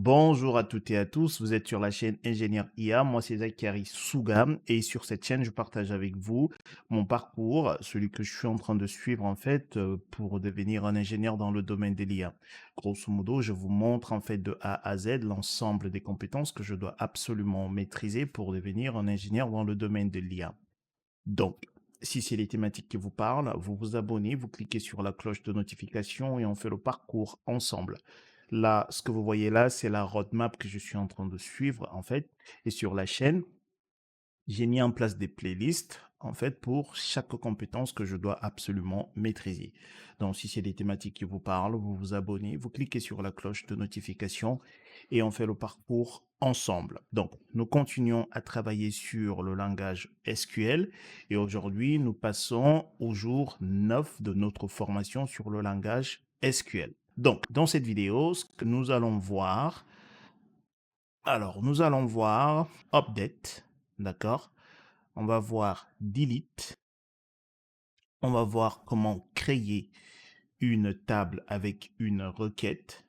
Bonjour à toutes et à tous, vous êtes sur la chaîne Ingénieur IA, moi c'est Zachary Souga et sur cette chaîne je partage avec vous mon parcours, celui que je suis en train de suivre en fait pour devenir un ingénieur dans le domaine de l'IA. Grosso modo, je vous montre en fait de A à Z l'ensemble des compétences que je dois absolument maîtriser pour devenir un ingénieur dans le domaine de l'IA. Donc, si c'est les thématiques qui vous parlent, vous vous abonnez, vous cliquez sur la cloche de notification et on fait le parcours ensemble. Là, ce que vous voyez là, c'est la roadmap que je suis en train de suivre, en fait. Et sur la chaîne, j'ai mis en place des playlists, en fait, pour chaque compétence que je dois absolument maîtriser. Donc, si c'est des thématiques qui vous parlent, vous vous abonnez, vous cliquez sur la cloche de notification et on fait le parcours ensemble. Donc, nous continuons à travailler sur le langage SQL et aujourd'hui, nous passons au jour 9 de notre formation sur le langage SQL. Donc, dans cette vidéo, ce que nous allons voir, nous allons voir update, d'accord? On va voir delete. On va voir comment créer une table avec une requête.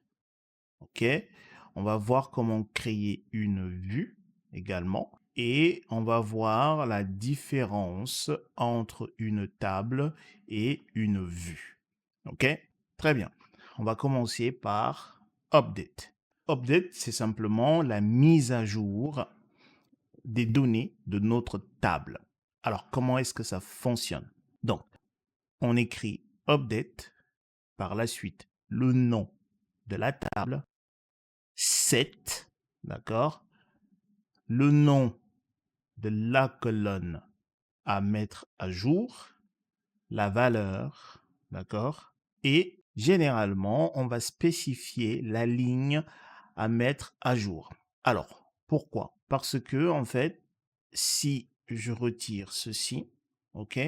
OK? On va voir comment créer une vue également. Et on va voir la différence entre une table et une vue. OK? Très bien. On va commencer par update. Update, c'est simplement la mise à jour des données de notre table. Alors, comment est-ce que ça fonctionne? Donc, on écrit update, par la suite, le nom de la table, set, d'accord? Le nom de la colonne à mettre à jour, la valeur, d'accord? Et généralement, on va spécifier la ligne à mettre à jour. Alors, pourquoi? Parce que, en fait, si je retire ceci, OK?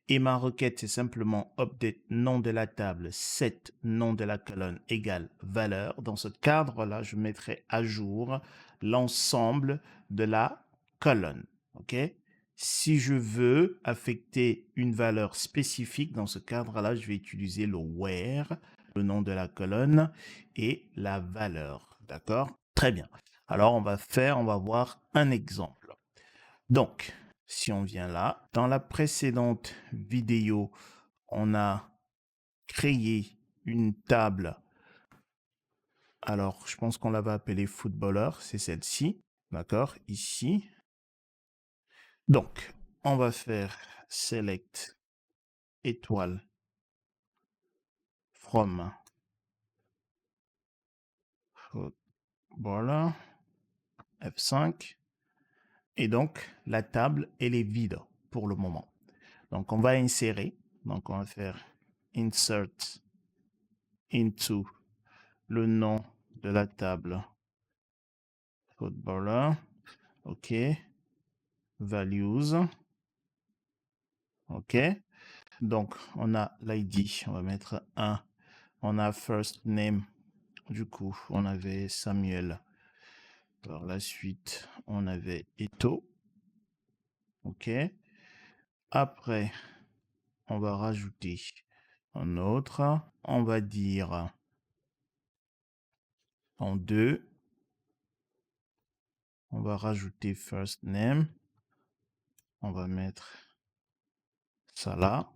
Et ma requête, c'est simplement update nom de la table, set nom de la colonne égale valeur. Dans ce cadre-là, je mettrai à jour l'ensemble de la colonne. OK? Si je veux affecter une valeur spécifique, dans ce cadre-là, je vais utiliser le where, le nom de la colonne et la valeur. D'accord? Très bien. Alors, on va voir un exemple. Donc, si on vient là, dans la précédente vidéo, on a créé une table. Alors, je pense qu'on l'avait appelée footballeur, c'est celle-ci. D'accord? Ici. Donc, on va faire select étoile from footballer F5. Et donc, la table, elle est vide pour le moment. Donc, on va insérer. Donc, on va faire insert into le nom de la table footballer. OK. Values. OK. Donc, on a l'ID. On va mettre 1. On a first name. Du coup, on avait Samuel. Par la suite, on avait Eto. OK. Après, on va rajouter un autre. On va dire en 2. On va rajouter first name. On va mettre ça là.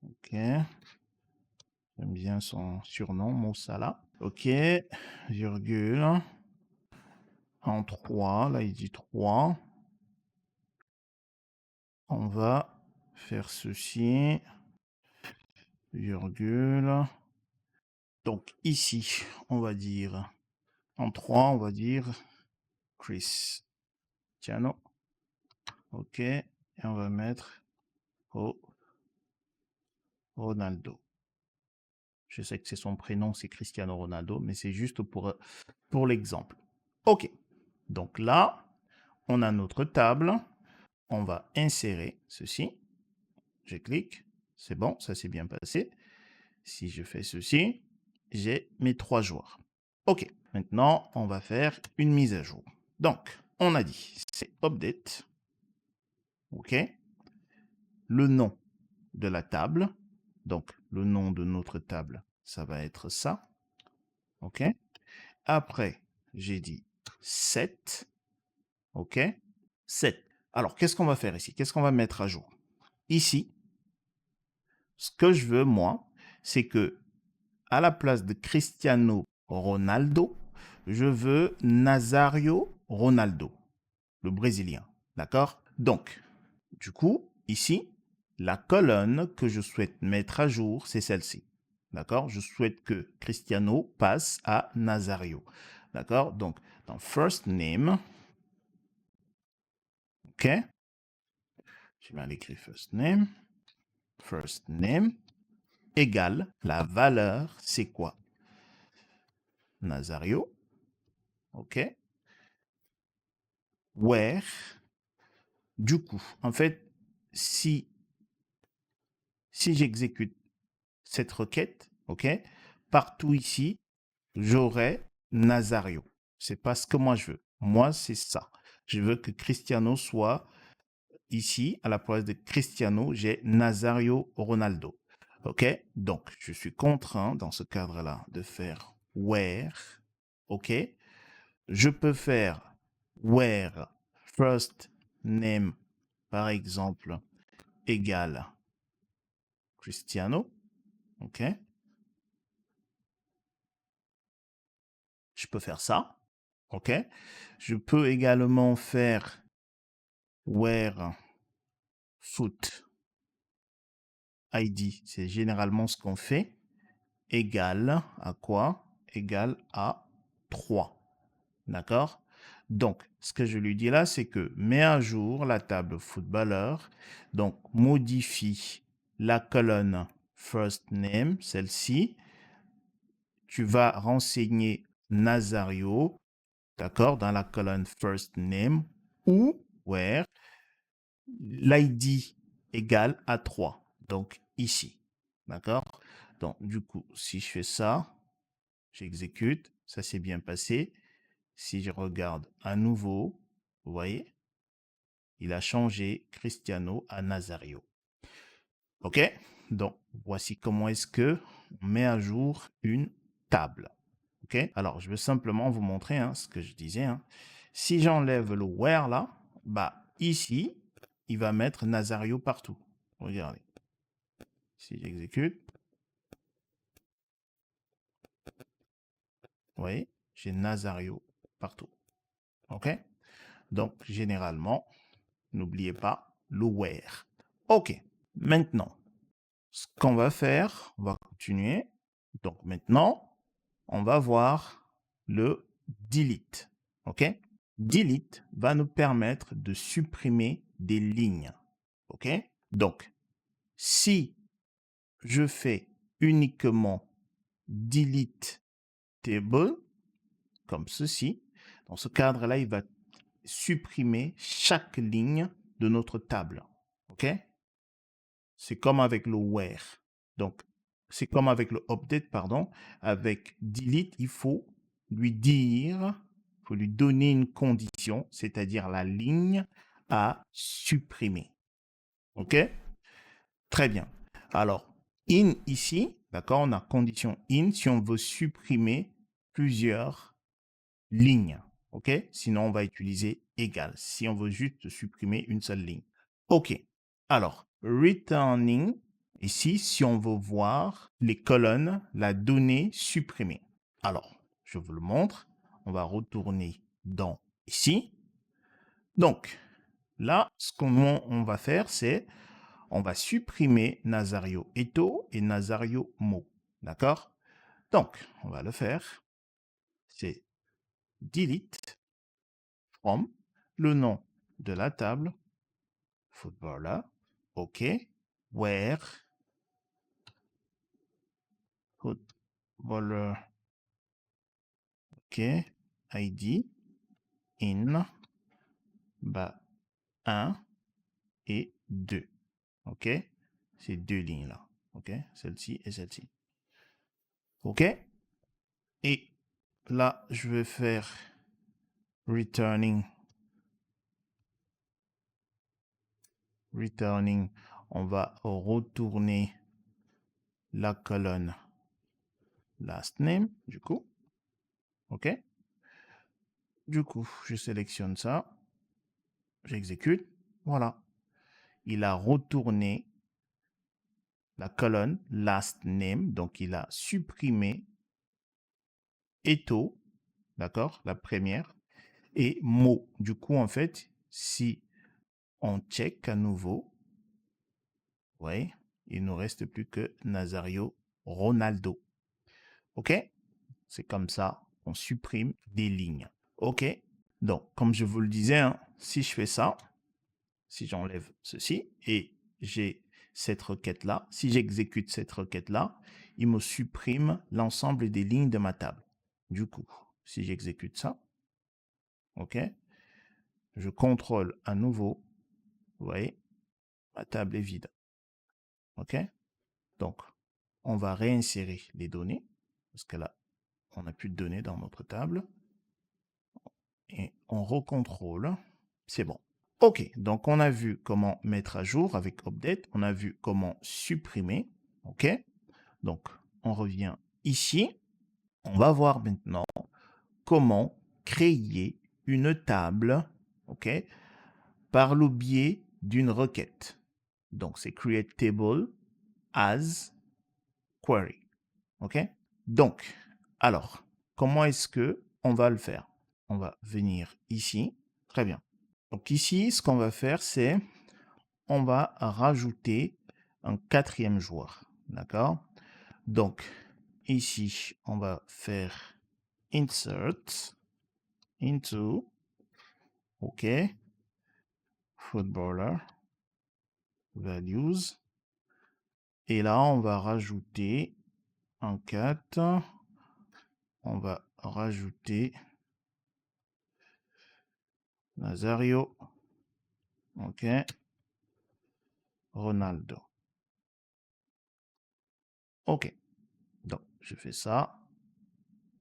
OK. J'aime bien son surnom, Moussala. OK. Virgule. En 3. Là, il dit 3. On va faire ceci. Virgule. Donc, ici, on va dire en 3, on va dire Cristiano. OK. Et on va mettre Ronaldo. Je sais que c'est son prénom, c'est Cristiano Ronaldo, mais c'est juste pour l'exemple. OK. Donc là, on a notre table. On va insérer ceci. Je clique. C'est bon, ça s'est bien passé. Si je fais ceci, j'ai mes 3 joueurs. OK. Maintenant, on va faire une mise à jour. Donc, on a dit, c'est update. OK. Le nom de la table. Donc, le nom de notre table, ça va être ça. OK. Après, j'ai dit set. OK? Set. Alors, qu'est-ce qu'on va faire ici? Qu'est-ce qu'on va mettre à jour? Ici, ce que je veux, moi, c'est que à la place de Cristiano Ronaldo, je veux Nazario Ronaldo, le Brésilien. D'accord? Donc, du coup, ici, la colonne que je souhaite mettre à jour, c'est celle-ci. D'accord? Je souhaite que Cristiano passe à Nazario. D'accord? Donc, dans first name, OK? Je vais aller écrire first name, égale la valeur, c'est quoi? Nazario, OK? Where, du coup, en fait, si j'exécute cette requête, OK, partout ici, j'aurai Nazario. C'est pas ce que moi je veux. Moi, c'est ça. Je veux que Cristiano soit ici, à la place de Cristiano, j'ai Nazario Ronaldo. OK? Donc, je suis contraint, dans ce cadre-là, de faire where. OK? Je peux faire where first name, par exemple, égale Cristiano. OK? Je peux faire ça. OK? Je peux également faire where foot ID. C'est généralement ce qu'on fait. Égale à quoi? Égale à 3. D'accord? Donc, ce que je lui dis là, c'est que mets à jour la table footballeur. Donc, modifie la colonne first name, celle-ci. Tu vas renseigner Nazario, d'accord, dans la colonne first name ou where l'ID égale à 3. Donc, ici. D'accord? Donc, du coup, si je fais ça, j'exécute, ça s'est bien passé. Si je regarde à nouveau, vous voyez, il a changé Cristiano à Nazario. OK? Donc, voici comment est-ce que on met à jour une table. OK? Alors, je vais simplement vous montrer ce que je disais. Si j'enlève le where là, bah ici, il va mettre Nazario partout. Regardez. Si j'exécute, vous voyez, j'ai Nazario partout. OK? Donc, généralement, n'oubliez pas le where. OK. Maintenant, ce qu'on va faire, on va continuer. Donc, maintenant, on va voir le delete. OK? Delete va nous permettre de supprimer des lignes. OK? Donc, si je fais uniquement delete table, comme ceci, dans ce cadre-là, il va supprimer chaque ligne de notre table. OK? C'est comme avec le where. Donc, c'est comme avec le update, pardon. Avec delete, il faut lui dire, il faut lui donner une condition, c'est-à-dire la ligne à supprimer. OK? Très bien. Alors, in ici, d'accord, on a condition in si on veut supprimer plusieurs lignes. OK? Sinon, on va utiliser égal si on veut juste supprimer une seule ligne. OK. Alors, returning, ici, si on veut voir les colonnes, la donnée supprimée. Alors, je vous le montre. On va retourner dans ici. Donc, là, ce qu'on va faire, c'est on va supprimer Nazario Eto et Nazario Mo. D'accord? Donc, on va le faire. C'est delete from le nom de la table, footballer, OK, where, footballer, OK, ID, in, bah, 1 et 2. OK, ces deux lignes-là. OK, celle-ci et celle-ci. OK, et là, je vais faire returning. On va retourner la colonne last name, du coup. OK? Du coup, je sélectionne ça, j'exécute. Voilà. Il a retourné la colonne last name, donc il a supprimé Eto, d'accord, la première, et mot. Du coup, en fait, si on check à nouveau, ouais, il ne nous reste plus que Nazario Ronaldo. OK? C'est comme ça qu'on supprime des lignes. OK? Donc, comme je vous le disais, hein, si je fais ça, si j'enlève ceci et j'ai cette requête-là, si j'exécute cette requête-là, il me supprime l'ensemble des lignes de ma table. Du coup, si j'exécute ça, OK, je contrôle à nouveau, vous voyez, ma table est vide. OK? Donc, on va réinsérer les données, parce que là, on n'a plus de données dans notre table. Et on recontrôle. C'est bon. OK, donc on a vu comment mettre à jour avec update. On a vu comment supprimer. OK, donc on revient ici. On va voir maintenant comment créer une table, OK, par le biais d'une requête. Donc c'est create table as query. OK, donc alors comment est-ce que on va le faire? On va venir ici. Très bien. Donc ici, ce qu'on va faire, c'est on va rajouter un quatrième joueur. D'accord? Donc ici, on va faire insert into, OK, footballer, values. Et là, on va rajouter un 4. On va rajouter Nazario, OK, Ronaldo. OK. Donc, je fais ça.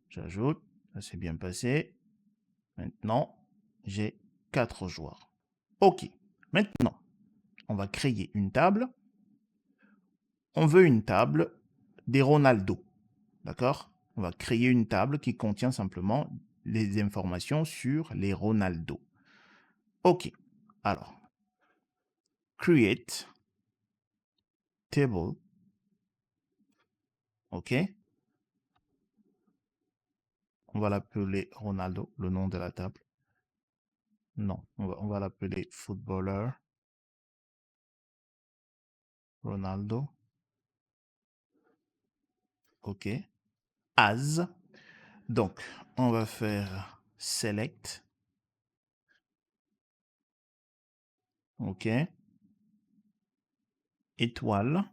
J'ajoute. Ça s'est bien passé. Maintenant, j'ai 4 joueurs. OK. Maintenant, on va créer une table. On veut une table des Ronaldo. D'accord? On va créer une table qui contient simplement les informations sur les Ronaldo. OK. Alors, create table. OK. On va l'appeler Ronaldo, le nom de la table. Non, on va l'appeler footballer Ronaldo. OK. As. Donc, on va faire select. OK. Étoile.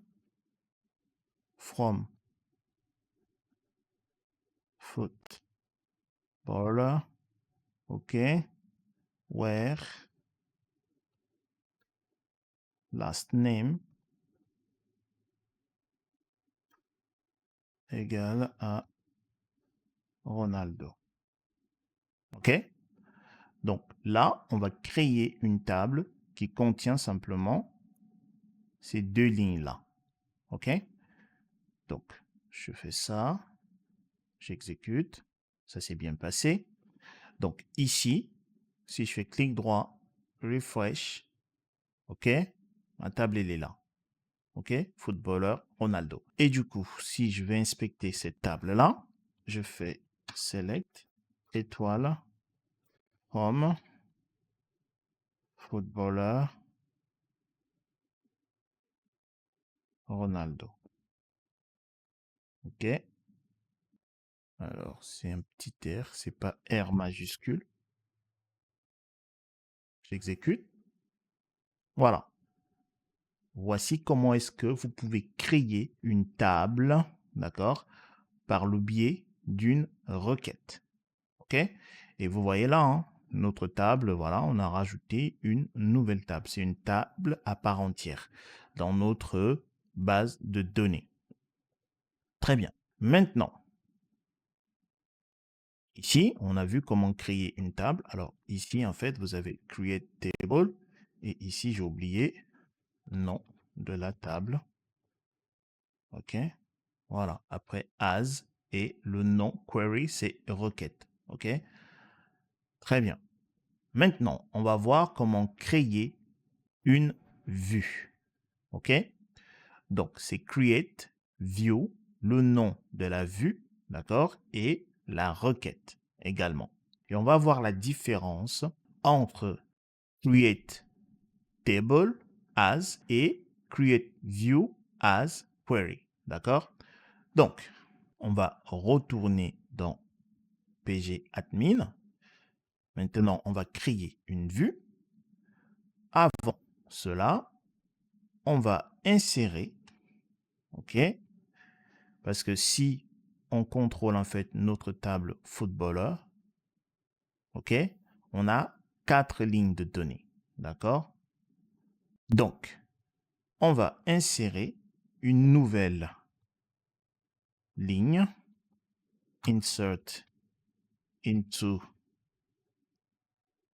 From. Footballer. OK. Where. Last name. Égale à Ronaldo. OK? Donc là, on va créer une table qui contient simplement ces deux lignes-là. OK? Donc, je fais ça. J'exécute. Ça s'est bien passé. Donc ici, si je fais clic droit, refresh, OK? Ma table, elle est là. OK? Footballeur Ronaldo. Et du coup, si je vais inspecter cette table-là, je fais select, étoile, home, footballeur Ronaldo. OK? Alors, c'est un petit R, c'est pas R majuscule. J'exécute. Voilà. Voici comment est-ce que vous pouvez créer une table, d'accord, par le biais d'une requête. OK? Et vous voyez là, hein, notre table, voilà, on a rajouté une nouvelle table. C'est une table à part entière dans notre base de données. Très bien. Maintenant, ici, on a vu comment créer une table. Alors ici, en fait, vous avez create table. Et ici, j'ai oublié nom de la table. OK? Voilà. Après, as, et le nom query, c'est requête. OK? Très bien. Maintenant, on va voir comment créer une vue. OK? Donc, c'est create view, le nom de la vue, d'accord? Et la requête également. Et on va voir la différence entre create table as et create view as query. D'accord? Donc, on va retourner dans PG admin. Maintenant, on va créer une vue. Avant cela, on va insérer, OK? Parce que si on contrôle en fait notre table footballeur, OK? On a 4 lignes de données, d'accord? Donc, on va insérer une nouvelle ligne, insert into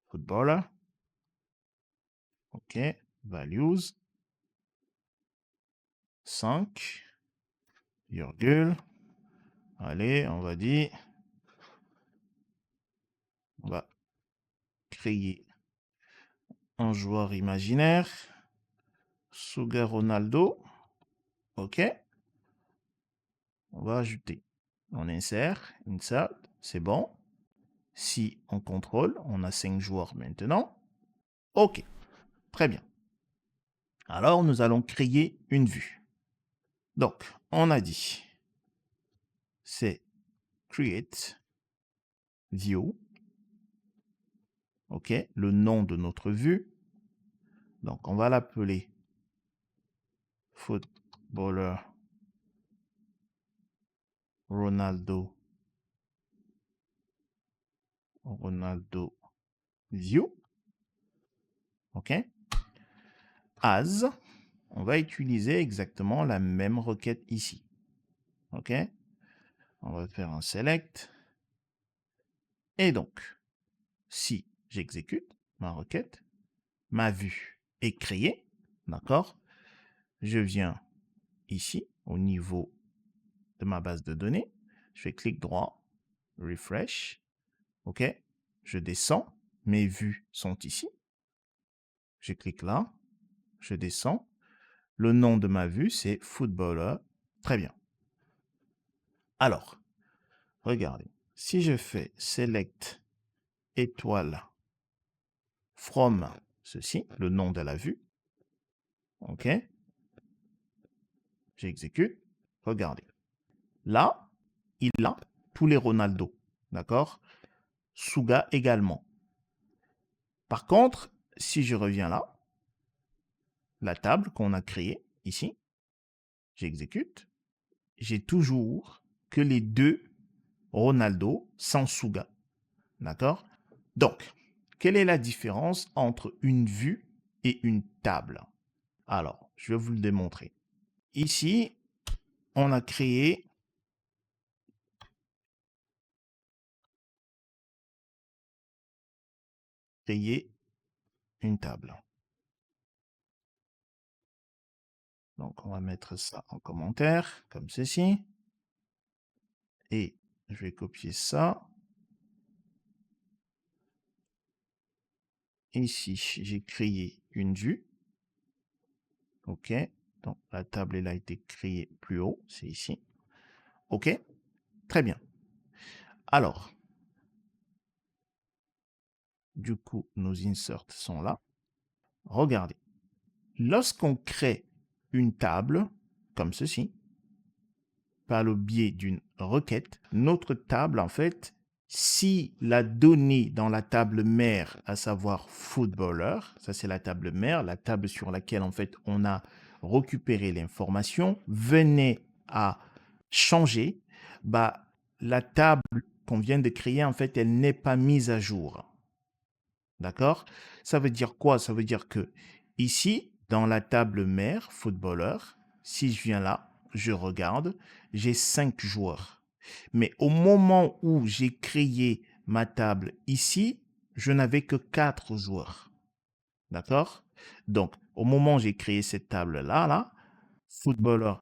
footballer, OK, values, 5, virgule, allez, on va dire, on va créer un joueur imaginaire, Suga Ronaldo, OK, on va ajouter, on insère, c'est bon. Si on contrôle, on a 5 joueurs maintenant. OK, très bien. Alors, nous allons créer une vue. Donc, on a dit, c'est create view. OK, le nom de notre vue. Donc, on va l'appeler footballer Ronaldo view. OK. As, on va utiliser exactement la même requête ici. OK. On va faire un select. Et donc, si j'exécute ma requête, ma vue est créée. D'accord. Je viens ici au niveau de ma base de données. Je fais clic droit, refresh. OK. Je descends. Mes vues sont ici. Je clique là. Je descends. Le nom de ma vue, c'est footballer. Très bien. Alors, regardez. Si je fais select étoile from ceci, le nom de la vue. OK. J'exécute. Regardez. Là, il a tous les Ronaldo. D'accord? Suga également. Par contre, si je reviens là, la table qu'on a créée ici, j'exécute, j'ai toujours que les deux Ronaldo sans Suga. D'accord? Donc, quelle est la différence entre une vue et une table? Alors, je vais vous le démontrer. Ici, on a créé une table. Donc, on va mettre ça en commentaire, comme ceci. Et je vais copier ça. Ici, j'ai créé une vue. OK. Donc, la table, elle a été créée plus haut. C'est ici. OK. Très bien. Alors, du coup, nos inserts sont là. Regardez. Lorsqu'on crée une table, comme ceci, par le biais d'une requête, notre table, en fait, si la donnée dans la table mère, à savoir footballer, ça c'est la table mère, la table sur laquelle, en fait, on a récupéré l'information, venait à changer, bah, la table qu'on vient de créer, en fait, elle n'est pas mise à jour. D'accord? Ça veut dire quoi? Ça veut dire que ici, dans la table mère, footballeur, si je viens là, je regarde, j'ai 5 joueurs. Mais au moment où j'ai créé ma table ici, je n'avais que 4 joueurs. D'accord? Donc, au moment où j'ai créé cette table-là, là, footballeur,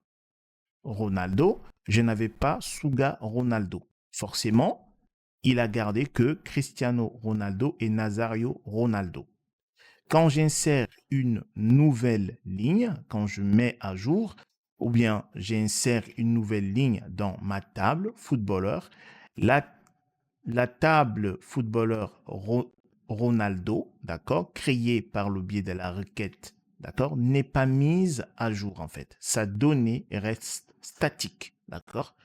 Ronaldo, je n'avais pas Suga Ronaldo. Forcément, il a gardé que Cristiano Ronaldo et Nazario Ronaldo. Quand j'insère une nouvelle ligne, quand je mets à jour, ou bien j'insère une nouvelle ligne dans ma table footballeur, la table footballeur Ronaldo, d'accord, créée par le biais de la requête, d'accord, n'est pas mise à jour en fait. Sa donnée reste statique, d'accord.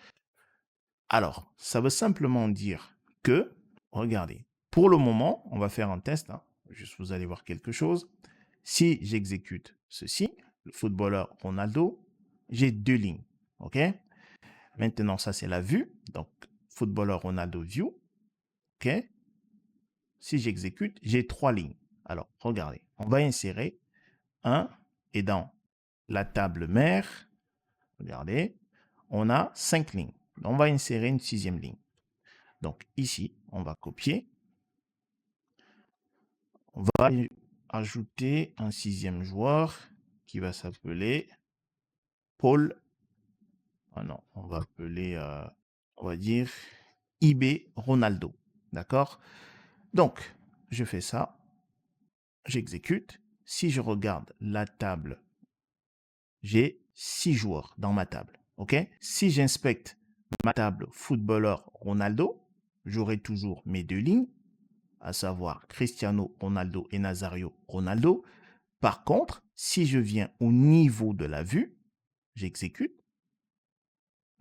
Alors, ça veut simplement dire que, regardez, pour le moment, on va faire un test, hein, juste vous allez voir quelque chose. Si j'exécute ceci, le footballeur Ronaldo, j'ai 2 lignes, ok. Maintenant, ça c'est la vue, donc footballeur Ronaldo view, ok. Si j'exécute, j'ai 3 lignes. Alors, regardez, on va insérer un et dans la table mère, regardez, on a 5 lignes. On va insérer une 6e ligne. Donc ici, on va copier. On va ajouter un 6e joueur qui va s'appeler Paul. Ah non, on va appeler, on va dire IB Ronaldo. D'accord? Donc, je fais ça. J'exécute. Si je regarde la table, j'ai 6 joueurs dans ma table. OK? Si j'inspecte ma table footballeur Ronaldo, j'aurai toujours mes 2 lignes, à savoir Cristiano Ronaldo et Nazario Ronaldo. Par contre, si je viens au niveau de la vue, j'exécute,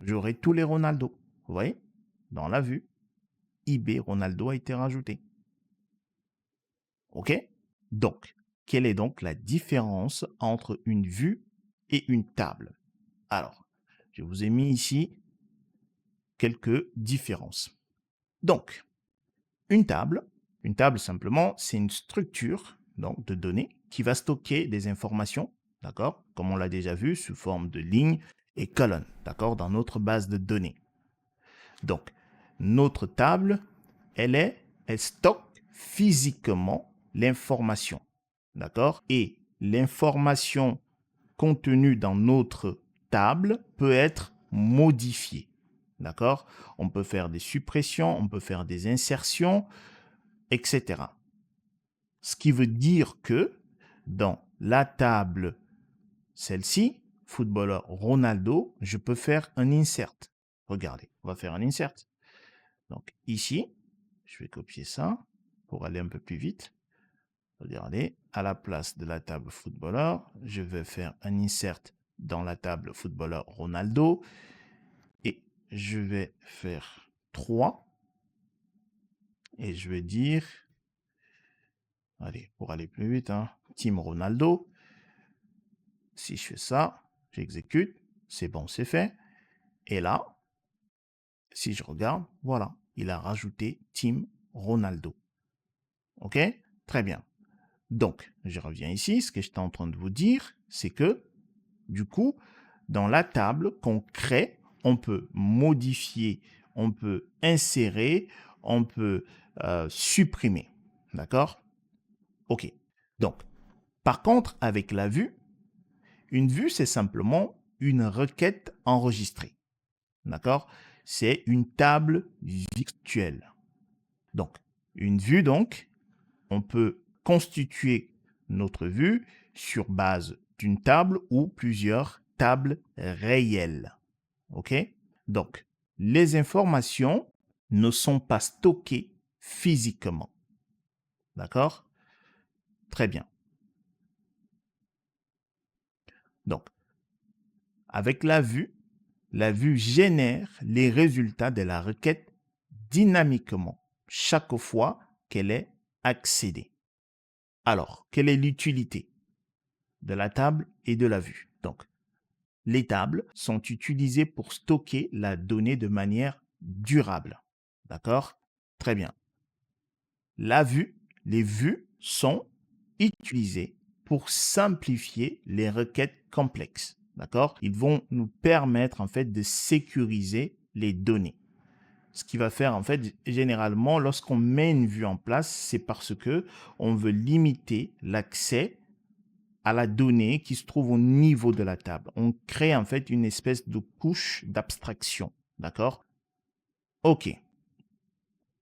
j'aurai tous les Ronaldo. Vous voyez? Dans la vue, IB Ronaldo a été rajouté. OK? Donc, quelle est donc la différence entre une vue et une table? Alors, je vous ai mis ici quelques différences. Donc, une table simplement, c'est une structure donc, de données qui va stocker des informations, d'accord, comme on l'a déjà vu, sous forme de lignes et colonnes, d'accord, dans notre base de données. Donc, notre table, elle stocke physiquement l'information, d'accord, et l'information contenue dans notre table peut être modifiée, d'accord. On peut faire des suppressions, on peut faire des insertions, etc. Ce qui veut dire que dans la table, celle-ci, footballeur Ronaldo, je peux faire un insert. Regardez, on va faire un insert. Donc ici, je vais copier ça pour aller un peu plus vite. Regardez, à la place de la table footballeur, je vais faire un insert dans la table footballeur Ronaldo et je vais faire 3 et je vais dire, allez, pour aller plus vite, hein, Team Ronaldo. Si je fais ça, j'exécute, c'est bon, c'est fait. Et là, si je regarde, voilà, il a rajouté Team Ronaldo. OK? Très bien. Donc, je reviens ici. Ce que j'étais en train de vous dire, c'est que, du coup, dans la table qu'on crée, on peut modifier, on peut insérer, on peut supprimer. D'accord? OK. Donc, par contre, avec la vue, une vue, c'est simplement une requête enregistrée. D'accord? C'est une table virtuelle. Donc, une vue, donc, on peut constituer notre vue sur base d'une table ou plusieurs tables réelles. OK? Donc, les informations ne sont pas stockées physiquement. D'accord? Très bien. Donc, avec la vue génère les résultats de la requête dynamiquement chaque fois qu'elle est accédée. Alors, quelle est l'utilité de la table et de la vue? Donc, les tables sont utilisées pour stocker la donnée de manière durable. D'accord? Très bien. La vue, les vues sont utilisées pour simplifier les requêtes complexes. D'accord? Ils vont nous permettre en fait de sécuriser les données. Ce qui va faire en fait généralement lorsqu'on met une vue en place, c'est parce que on veut limiter l'accès à la donnée qui se trouve au niveau de la table. On crée en fait une espèce de couche d'abstraction. D'accord? OK.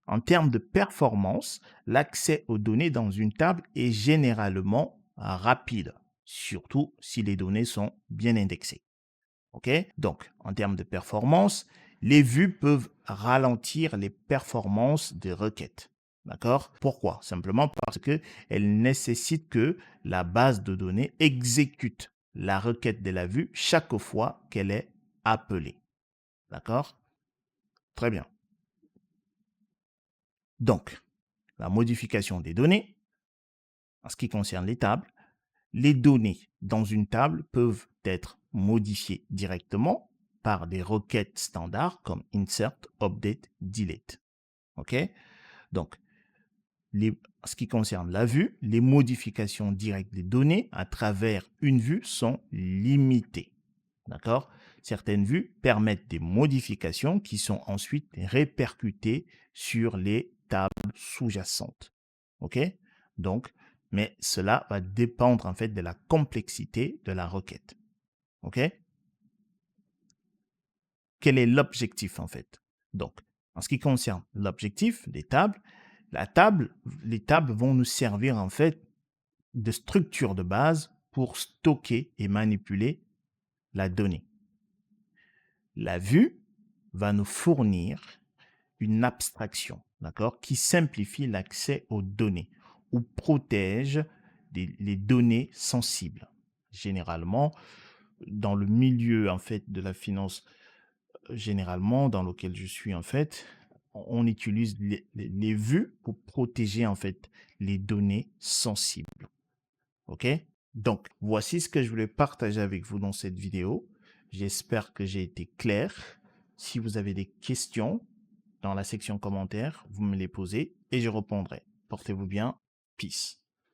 En termes de performance, l'accès aux données dans une table est généralement rapide, surtout si les données sont bien indexées. OK? Donc, en termes de performance, les vues peuvent ralentir les performances des requêtes. D'accord? Pourquoi? Simplement parce qu'elles nécessitent que la base de données exécute la requête de la vue chaque fois qu'elle est appelée. D'accord? Très bien. Donc, la modification des données, en ce qui concerne les tables, les données dans une table peuvent être modifiées directement par des requêtes standards comme insert, update, delete. OK? Donc, en ce qui concerne la vue, les modifications directes des données à travers une vue sont limitées. D'accord? Certaines vues permettent des modifications qui sont ensuite répercutées sur les tables sous-jacentes. OK? Donc, mais cela va dépendre en fait de la complexité de la requête. OK? Quel est l'objectif en fait? Donc, en ce qui concerne l'objectif des tables, les tables vont nous servir en fait de structure de base pour stocker et manipuler la donnée. La vue va nous fournir une abstraction, d'accord, qui simplifie l'accès aux données ou protège les données sensibles. Généralement, dans le milieu en fait de la finance, généralement dans lequel je suis en fait, on utilise les vues pour protéger en fait les données sensibles. OK? Donc, voici ce que je voulais partager avec vous dans cette vidéo. J'espère que j'ai été clair. Si vous avez des questions dans la section commentaires, vous me les posez et je répondrai. Portez-vous bien. Peace.